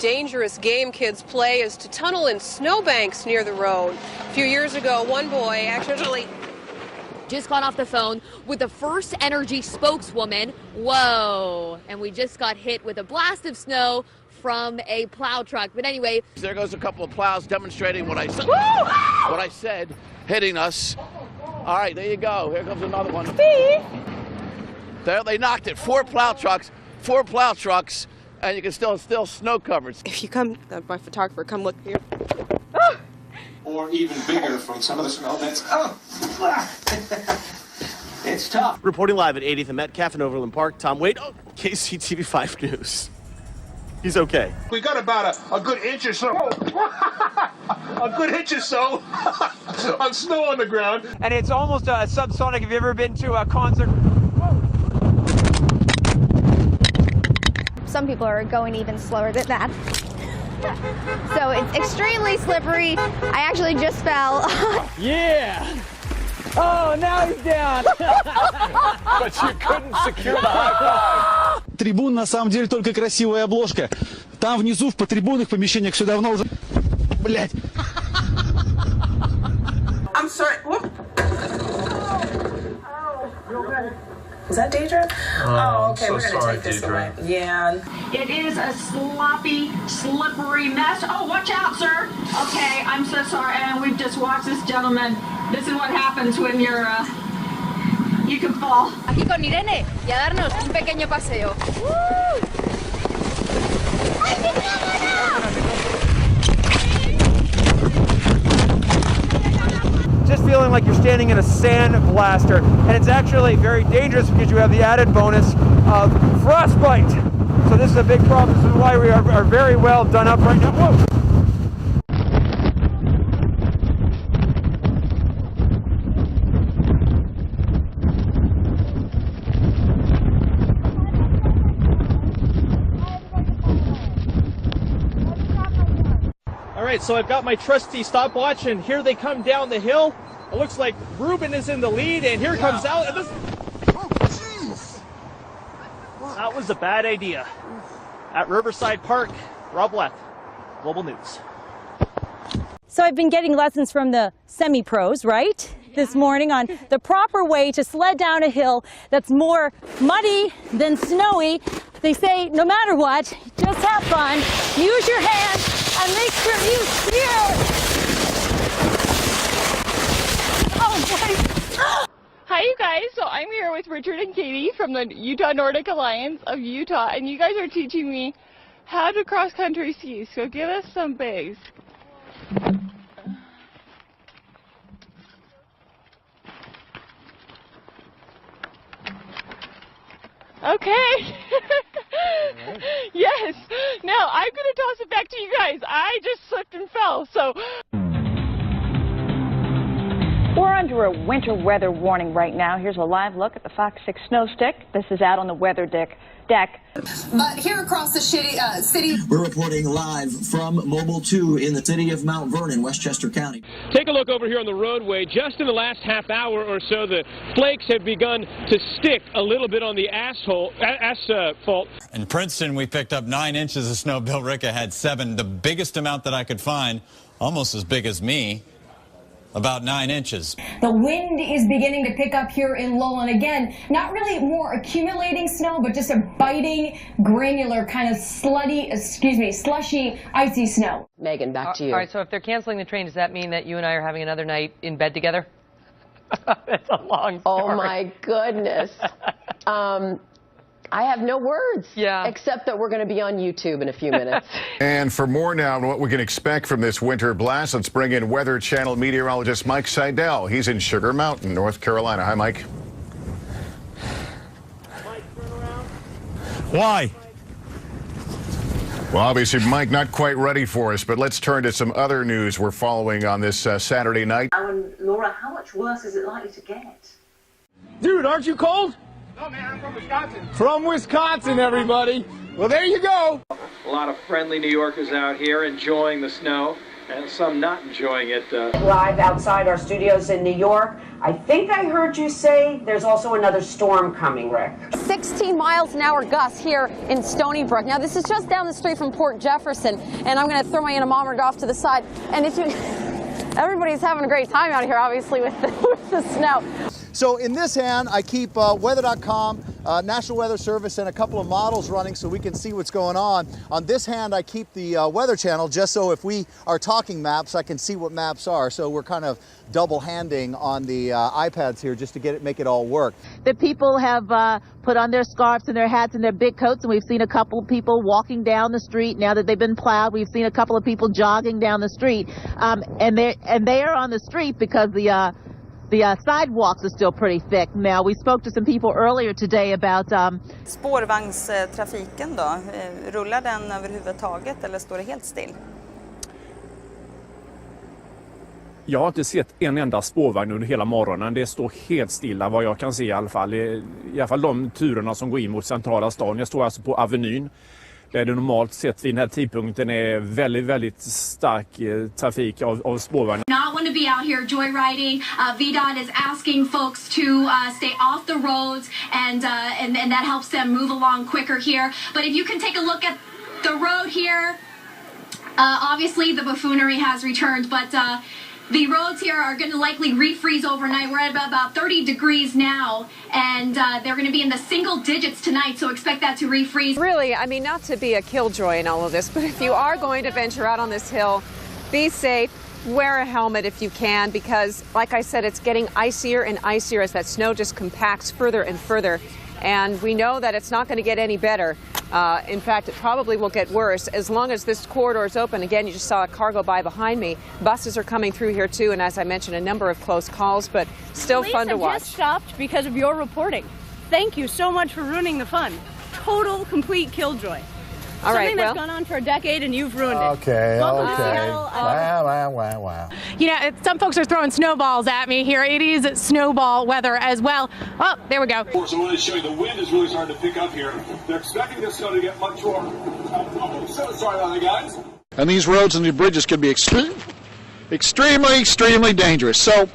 dangerous game kids play is to tunnel in snowbanks near the road. A few years ago, one boy actually just got off the phone with the First Energy spokeswoman. Whoa. And we just got hit with a blast of snow from a plow truck. But anyway, there goes a couple of plows demonstrating what I said, hitting us. All right, there you go. Here comes another one. There, they knocked it. Four plow trucks, and you can still snow covered. If you come, my photographer, come look here. Or even bigger from some of the snow that's, it's tough. Reporting live at 80th and Metcalf in Overland Park, Tom Wade, KCTV5 News. He's okay. We got about a good inch or so, a good inch or so on snow on the ground. And it's almost subsonic. Have you ever been to a concert? Some people are going even slower than that. So it's extremely slippery. I actually just fell. Yeah. Oh, now he's down. But you couldn't secure the high five. Трибун на самом деле только красивая обложка. Там внизу в потрибунных помещениях все давно уже... Блять. I'm sorry. What? Is that Deidre? Oh, okay, so we're going to take this away. Yeah. It is a sloppy, slippery mess. Oh, watch out, sir. Okay, I'm so sorry. And we've just watched this gentleman. This is what happens when you're, you can fall. aquí con Irene y a darnos un pequeño paseo. Just feeling like you're standing in a sand blaster, and it's actually very dangerous because you have the added bonus of frostbite. So this is a big problem. This is why we are very well done up right now. Whoa. All right, so I've got my trusty stopwatch, and here they come down the hill. It looks like Ruben is in the lead, and here comes Al. And this... Oh, jeez! That was a bad idea. At Riverside Park, Rob Leth, Global News. So I've been getting lessons from the semi-pros, right? This morning on the proper way to sled down a hill that's more muddy than snowy. They say no matter what, just have fun, use your hands, and make sure you steer. Oh boy. Hi you guys, so I'm here with Richard and Katie from the Utah Nordic Alliance of Utah, and you guys are teaching me how to cross country ski, so give us some bays. Okay. Yes. Now I'm going to toss it back to you guys. I just slipped and fell, so. We're under a winter weather warning right now. Here's a live look at the Fox 6 snow stick. This is out on the weather deck. But here across the city, we're reporting live from Mobile 2 in the city of Mount Vernon, Westchester County. Take a look over here on the roadway. Just in the last half hour or so, the flakes have begun to stick a little bit on the asphalt. In Princeton, we picked up 9 inches of snow. Bill Ricca had 7, the biggest amount that I could find, almost as big as me. About 9 inches. The wind is beginning to pick up here in Lowell, and again, not really more accumulating snow, but just a biting, granular kind of slushy, icy snow. Megan, back to you. All right, so if they're canceling the train, does that mean that you and I are having another night in bed together? That's a long story. Oh my goodness. I have no words, except that we're going to be on YouTube in a few minutes. And for more now on what we can expect from this winter blast, let's bring in Weather Channel meteorologist Mike Seidel. He's in Sugar Mountain, North Carolina. Hi, Mike. Mike, turn around. Why? Well, obviously, Mike, not quite ready for us, but let's turn to some other news we're following on this Saturday night. And Laura, how much worse is it likely to get? Dude, aren't you cold? No, man, I'm from Wisconsin. From Wisconsin, everybody. Well, there you go. A lot of friendly New Yorkers out here enjoying the snow. and some not enjoying it. Live outside our studios in New York. I think I heard you say there's also another storm coming, Rick. 16 miles an hour gusts here in Stony Brook. Now, this is just down the street from Port Jefferson, and I'm going to throw my anemometer off to the side. And if you, everybody's having a great time out here, obviously, with the snow. So in this hand, I keep weather.com, National Weather Service, and a couple of models running so we can see what's going on. On this hand, I keep the Weather Channel just so if we are talking maps, I can see what maps are. So we're kind of double-handing on the iPads here just to make it all work. The people have put on their scarves and their hats and their big coats, and we've seen a couple of people walking down the street now that they've been plowed. We've seen a couple of people jogging down the street, and they are on the street because the sidewalks are still pretty thick. Now, we spoke to some people earlier today about spårvagnstrafiken då, rullar den överhuvudtaget eller står det helt still? Jag har inte sett en enda spårvagn under hela morgonen. Det står helt stilla vad jag kan se i alla fall. I alla fall de turerna som går in mot centrala stan. Jag står alltså på Avenyn. Där det normalt sett vid den här tidpunkten är väldigt stark trafik av spårvagnar. Not want to be out here joyriding. VDOT is asking folks to stay off the roads and that helps them move along quicker here. But if you can take a look at the road here, obviously the buffoonery has returned, but the roads here are going to likely refreeze overnight. We're at about 30 degrees now, and they're going to be in the single digits tonight, so expect that to refreeze. Really, I mean, not to be a killjoy in all of this, but if you are going to venture out on this hill, be safe. Wear a helmet if you can, because, like I said, it's getting icier and icier as that snow just compacts further and further. And we know that it's not going to get any better. In fact, it probably will get worse as long as this corridor is open. Again, you just saw a car go by behind me. Buses are coming through here too, and as I mentioned, a number of close calls, but still fun to watch. Police have just stopped because of your reporting. Thank you so much for ruining the fun. Total, complete killjoy. All right, Something that's gone on for a decade and you've ruined it. Okay, Welcome to okay. Seattle. Wow. You know, some folks are throwing snowballs at me here. It is snowball weather as well. Oh, there we go. So I want to show you the wind is really starting to pick up here. They're expecting this snow to get much more. I'm so sorry about that, guys. And these roads and the bridges can be extremely dangerous. So,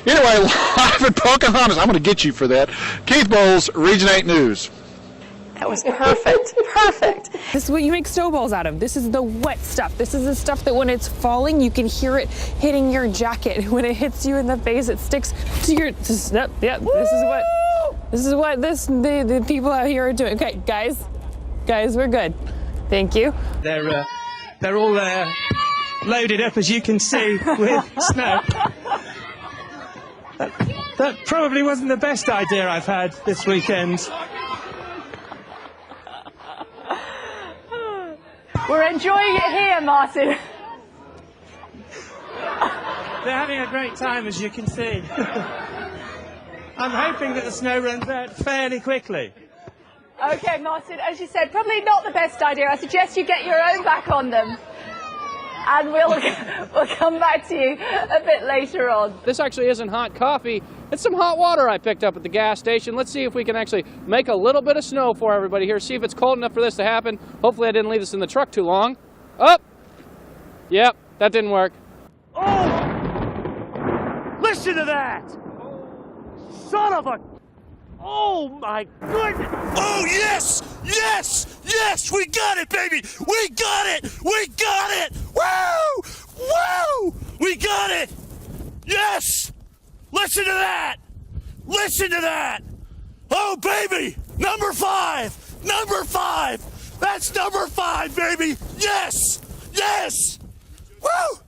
anyway, live at Pocahontas, I'm going to get you for that. Keith Bowles, Region 8 News. That was perfect. Perfect. This is what you make snowballs out of. This is the wet stuff. This is the stuff that when it's falling, you can hear it hitting your jacket. When it hits you in the face, it sticks to your. Yeah. This is what the people out here are doing. Okay, guys, we're good. Thank you. They're all loaded up, as you can see, with snow. That probably wasn't the best idea I've had this weekend. We're enjoying it here, Martin. They're having a great time, as you can see. I'm hoping that the snow runs out fairly quickly. Okay, Martin, as you said, probably not the best idea. I suggest you get your own back on them. And we'll come back to you a bit later on. This actually isn't hot coffee. It's some hot water I picked up at the gas station. Let's see if we can actually make a little bit of snow for everybody here. See if it's cold enough for this to happen. Hopefully I didn't leave this in the truck too long. Up! Yep, that didn't work. Oh! Listen to that! Son of a... Oh my goodness! Oh yes! Yes! We got it, baby! We got it! Woo! We got it! Yes! Listen to that! Oh baby! Number five! That's number 5, baby! Yes! Woo!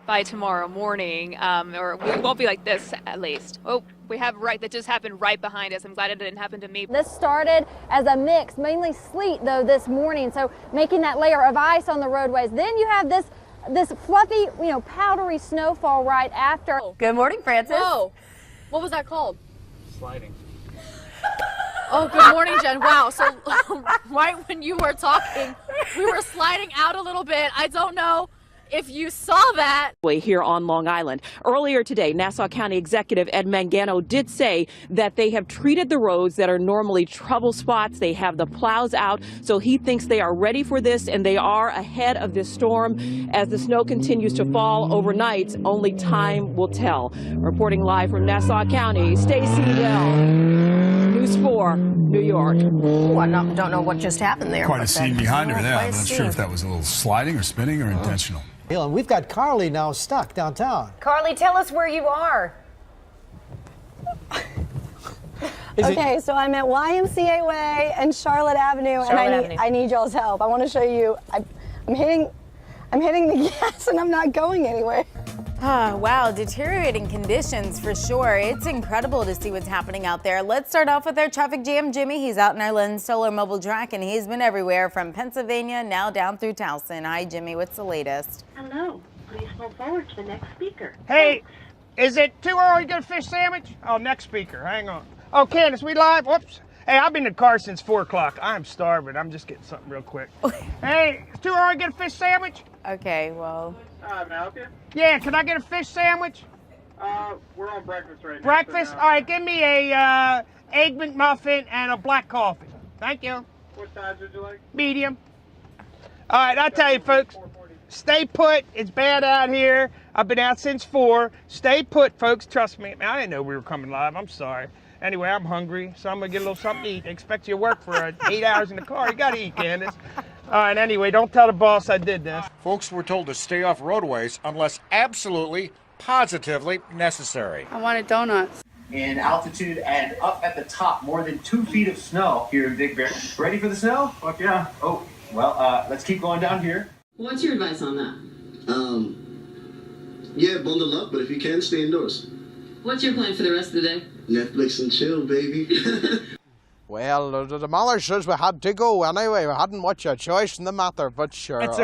By tomorrow morning, or we won't be like this at least. Oh, we have that just happened right behind us. I'm glad it didn't happen to me. This started as a mix, mainly sleet though this morning, so making that layer of ice on the roadways. Then you have this fluffy, powdery snowfall right after. Good morning, Francis. Oh, what was that called? Sliding. Oh, good morning, Jen. Wow, so right when you were talking, we were sliding out a little bit. I don't know if you saw that. Here on Long Island. Earlier today, Nassau County Executive Ed Mangano did say that they have treated the roads that are normally trouble spots. They have the plows out, so he thinks they are ready for this, and they are ahead of this storm. As the snow continues to fall overnight, only time will tell. Reporting live from Nassau County, Stacey Bell, News 4, New York. Ooh, I don't know what just happened there. Quite a scene behind her there. I'm not sure if that was a little sliding or spinning or intentional. And we've got Carly now stuck downtown. Carly, tell us where you are. Okay, so I'm at YMCA Way and Charlotte Avenue, and I need y'all's help. I want to show you. I'm hitting the gas, and I'm not going anywhere. Oh, wow, deteriorating conditions for sure. It's incredible to see what's happening out there. Let's start off with our traffic jam. Jimmy, he's out in our Lynn Solar Mobile Track, and he's been everywhere from Pennsylvania now down through Towson. Hi, Jimmy, what's the latest? Hello, please hold forward to the next speaker. Hey, is it too early to get a fish sandwich? Oh, next speaker, hang on. Oh, Candace, we live? Whoops. Hey, I've been in the car since 4 o'clock. I'm starving. I'm just getting something real quick. Hey, it's too early to get a fish sandwich? Okay, well. May I help you? Yeah, can I get a fish sandwich? We're on breakfast right now. Breakfast? All right, give me a egg McMuffin and a black coffee. Thank you. What size would you like? Medium. All right, I'll tell you, folks. Stay put. It's bad out here. I've been out since 4. Stay put, folks. Trust me. I didn't know we were coming live. I'm sorry. Anyway, I'm hungry, so I'm going to get a little something to eat. I expect you to work for 8 hours in the car. You got to eat, Candace. All right, anyway, don't tell the boss I did this. Folks were told to stay off roadways unless absolutely, positively necessary. I wanted donuts. In altitude and up at the top, more than 2 feet of snow here in Big Bear. Ready for the snow? Fuck yeah. Oh, well, let's keep going down here. What's your advice on that? Yeah, bundle up, but if you can, stay indoors. What's your plan for the rest of the day? Netflix and chill, baby. Well, the mother says we had to go anyway. We hadn't much a choice in the matter, but sure. It's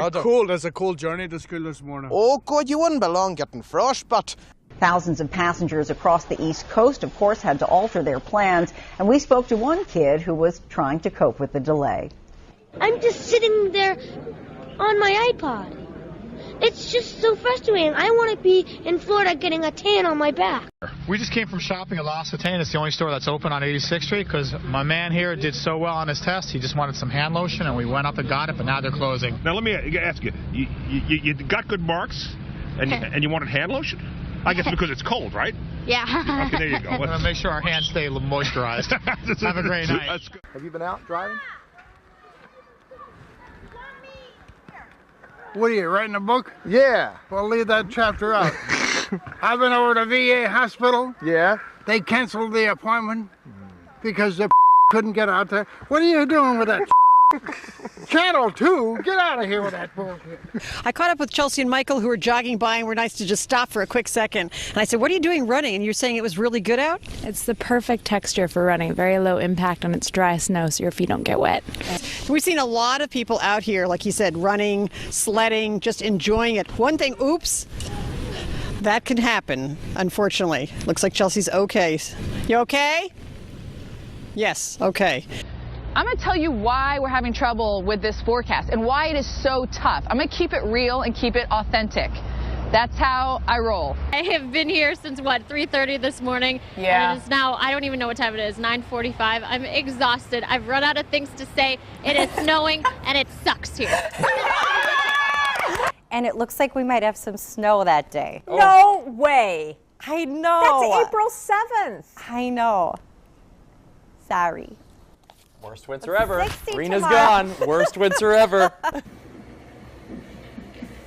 a cool journey to school this morning. Oh, good, you wouldn't be long getting frostbite. Thousands of passengers across the East Coast, of course, had to alter their plans, and we spoke to one kid who was trying to cope with the delay. I'm just sitting there on my iPod. It's just so frustrating. I want to be in Florida getting a tan on my back. We just came from shopping at L'Occitane. It's the only store that's open on 86th Street because my man here did so well on his test. He just wanted some hand lotion, and we went up and got it, but now they're closing. Now, let me ask you. You got good marks, and you wanted hand lotion? I guess because it's cold, right? Yeah. Okay, there you go. We're going to make sure our hands stay moisturized. Have a great night. Have you been out driving? What are you, writing a book? Yeah. Well, leave that chapter out. I've been over to VA hospital. Yeah. They canceled the appointment because they couldn't get out there. What are you doing with that Channel 2? Get out of here with that bullshit. I caught up with Chelsea and Michael, who were jogging by and were nice to just stop for a quick second. And I said, what are you doing running? And you're saying it was really good out? It's the perfect texture for running. Very low impact on its dry snow so your feet don't get wet. We've seen a lot of people out here, like you said, running, sledding, just enjoying it. One thing, oops, that can happen, unfortunately. Looks like Chelsea's okay. You okay? Yes, okay. I'm going to tell you why we're having trouble with this forecast and why it is so tough. I'm going to keep it real and keep it authentic. That's how I roll. I have been here since, 3:30 this morning. Yeah. And it's now, I don't even know what time it is, 9:45. I'm exhausted. I've run out of things to say. It is snowing and it sucks here. And it looks like we might have some snow that day. Oh. No way. I know. That's April 7th. I know. Sorry. Worst winter ever. Rena's gone. Worst winter ever.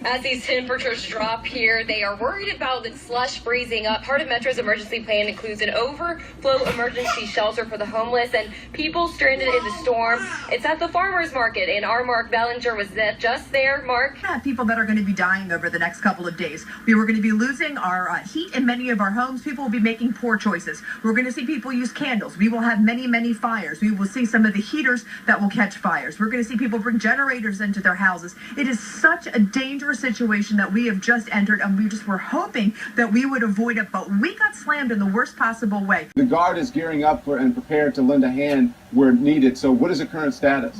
As these temperatures drop here, they are worried about the slush freezing up. Part of Metro's emergency plan includes an overflow emergency shelter for the homeless and people stranded in the storm. It's at the farmers market, and our Mark Bellinger was just there. Mark? People that are going to be dying over the next couple of days. We were going to be losing our heat in many of our homes. People will be making poor choices. We're going to see people use candles. We will have many, many fires. We will see some of the heaters that will catch fires. We're going to see people bring generators into their houses. It is such a dangerous situation that we have just entered, and we just were hoping that we would avoid it, but we got slammed in the worst possible way. The Guard is gearing up for and prepared to lend a hand where needed. So what is the current status?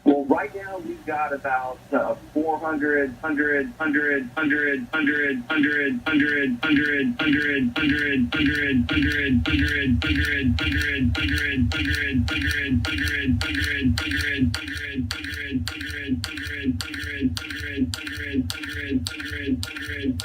Well, So right now we've got about 400, 100, 100, 100, 100, 100, 100, 100, 100, 100, 100, 100, 100, 100, 100,